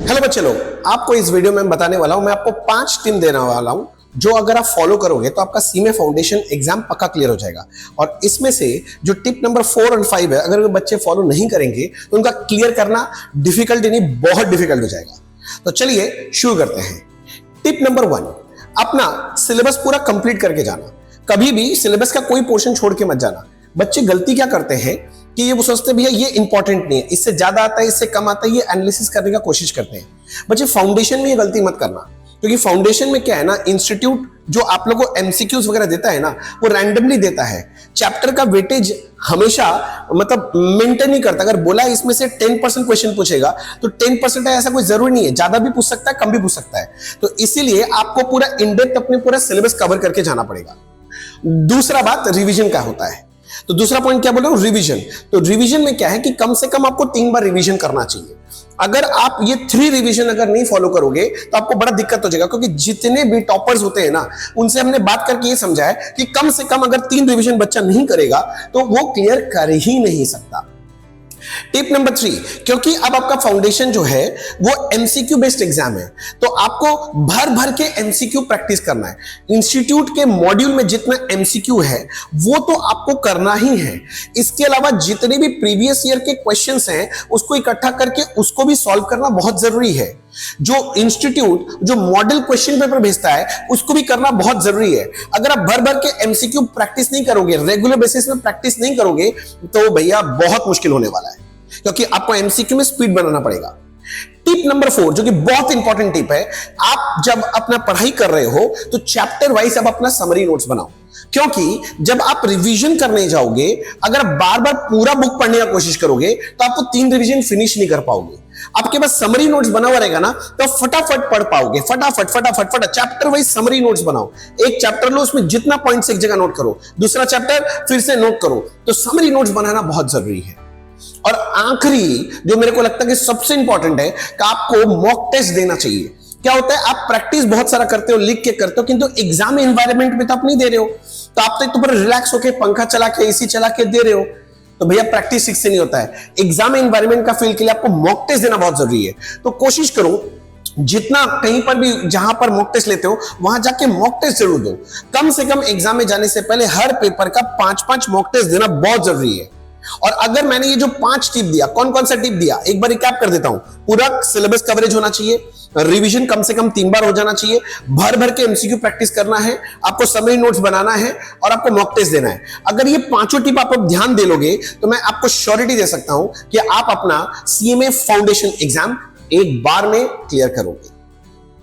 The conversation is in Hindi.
हेलो बच्चे लोग, आपको इस वीडियो में बताने वाला हूं, मैं आपको 5 टिप देने वाला हूं जो अगर आप फॉलो करोगे तो आपका सीमे फाउंडेशन एग्जाम पक्का क्लियर हो जाएगा। और इसमें से जो टिप नंबर 4 और 5 है, अगर बच्चे फॉलो नहीं करेंगे तो उनका क्लियर करना डिफिकल्ट नहीं बहुत डिफिकल्ट हो जाएगा। तो चलिए शुरू करते हैं। टिप नंबर 1, अपना सिलेबस पूरा कंप्लीट करके जाना। कभी भी सिलेबस का कोई पोर्शन छोड़ के मत जाना। बच्चे गलती क्या करते हैं कि ये वो सोचते भैया ये इंपॉर्टेंट नहीं है, इससे ज्यादा आता है, इससे कम आता है, ये एनालिसिस करने का कोशिश करते हैं। बच्चे फाउंडेशन में ये गलती मत करना, क्योंकि फाउंडेशन में क्या है ना, इंस्टीट्यूट जो आप लोगों को एमसीक्यूज वगैरह देता है ना, वो रैंडमली देता है। चैप्टर का वेटेज हमेशा मतलब मेंटेन नहीं करता। अगर बोला इसमें से 10% क्वेश्चन पूछेगा तो 10% है, ऐसा कोई जरूरी नहीं है। ज्यादा भी पूछ सकता है, कम भी पूछ सकता है। तो इसीलिए आपको पूरा इन डेप्थ अपने पूरा सिलेबस कवर करके जाना पड़ेगा। दूसरा बात रिवीजन का होता है। तो दूसरा पॉइंट क्या बोल रहा हूं, रिवीजन। तो रिवीजन में क्या है कि कम से कम आपको 3 बार रिवीजन करना चाहिए। अगर आप ये 3 रिवीजन अगर नहीं फॉलो करोगे तो आपको बड़ा दिक्कत हो जाएगा, क्योंकि जितने भी टॉपर्स होते हैं ना, उनसे हमने बात करके ये समझा है कि कम से कम अगर 3 रिवीजन बच्चा नहीं करेगा तो वो क्लियर कर ही नहीं सकता। टिप नंबर 3, क्योंकि अब आपका फाउंडेशन जो है वो एमसीक्यू बेस्ड एग्जाम है, तो आपको भर भर के एमसीक्यू प्रैक्टिस करना है। इंस्टीट्यूट के मॉड्यूल में जितना एमसीक्यू है वो तो आपको करना ही है। इसके अलावा जितने भी प्रीवियस ईयर के क्वेश्चंस हैं उसको इकट्ठा करके उसको भी सॉल्व करना बहुत जरूरी है। जो इंस्टीट्यूट जो मॉडल क्वेश्चन पेपर भेजता है उसको भी करना बहुत जरूरी है। अगर आप भर भर के एमसीक्यू प्रैक्टिस नहीं करोगे, रेगुलर बेसिस में प्रैक्टिस नहीं करोगे, तो भैया बहुत मुश्किल होने वाला है, क्योंकि आपको एमसीक्यू में स्पीड बनाना पड़ेगा। टिप नंबर 4, जो कि बहुत इंपॉर्टेंट टिप है, आप जब अपना पढ़ाई कर रहे हो तो चैप्टर वाइज आप अपना समरी नोट्स बनाओ। क्योंकि जब आप रिवीजन करने जाओगे, अगर बार बार पूरा बुक पढ़ने की कोशिश करोगे तो आपको 3 रिवीजन फिनिश नहीं कर पाओगे। आपके पास समरी नोट्स बना हुआ रहेगा ना, तो फटाफट पढ़ पाओगे। फटाफट चैप्टर वाइज समरी नोट्स बनाओ। एक चैप्टर लो, उसमें जितना पॉइंट्स एक जगह नोट करो, दूसरा चैप्टर फिर से नोट करो। तो समरी नोट्स बनाना बहुत जरूरी है। और आखिरी जो मेरे को लगता है कि सबसे इंपॉर्टेंट है कि आपको मॉक टेस्ट देना चाहिए। क्या होता है, आप प्रैक्टिस बहुत सारा करते हो, लिख के करते हो, किंतु एग्जाम एनवायरनमेंट में तो आप नहीं दे रहे हो। तो आप तो ऊपर रिलैक्स होकर पंखा चला के, एसी चला के दे रहे हो, तो भैया प्रैक्टिस ठीक से नहीं होता है। एग्जाम एनवायरनमेंट का फील के लिए आपको मॉक टेस्ट देना बहुत जरूरी है। तो कोशिश करो जितना कहीं पर भी जहां पर मॉक टेस्ट लेते हो वहां जाके मॉक टेस्ट जरूर दो। कम से कम एग्जाम में जाने से पहले हर पेपर का 5-5 मॉक टेस्ट देना बहुत जरूरी है। और अगर मैंने ये जो 5 टिप दिया, कौन कौन सा टिप दिया, एक बार रिकैप कर देता हूं। पूरा सिलेबस कवरेज होना चाहिए, रिवीजन कम से कम 3 बार हो जाना चाहिए, भर भर के एमसीक्यू प्रैक्टिस करना है, आपको समरी नोट्स बनाना है और आपको मॉक टेस्ट देना है। अगर ये 5 टिप आप ध्यान दे लोगे तो मैं आपको श्योरिटी दे सकता हूं कि आप अपना सीएमए फाउंडेशन एग्जाम एक बार में क्लियर करोगे।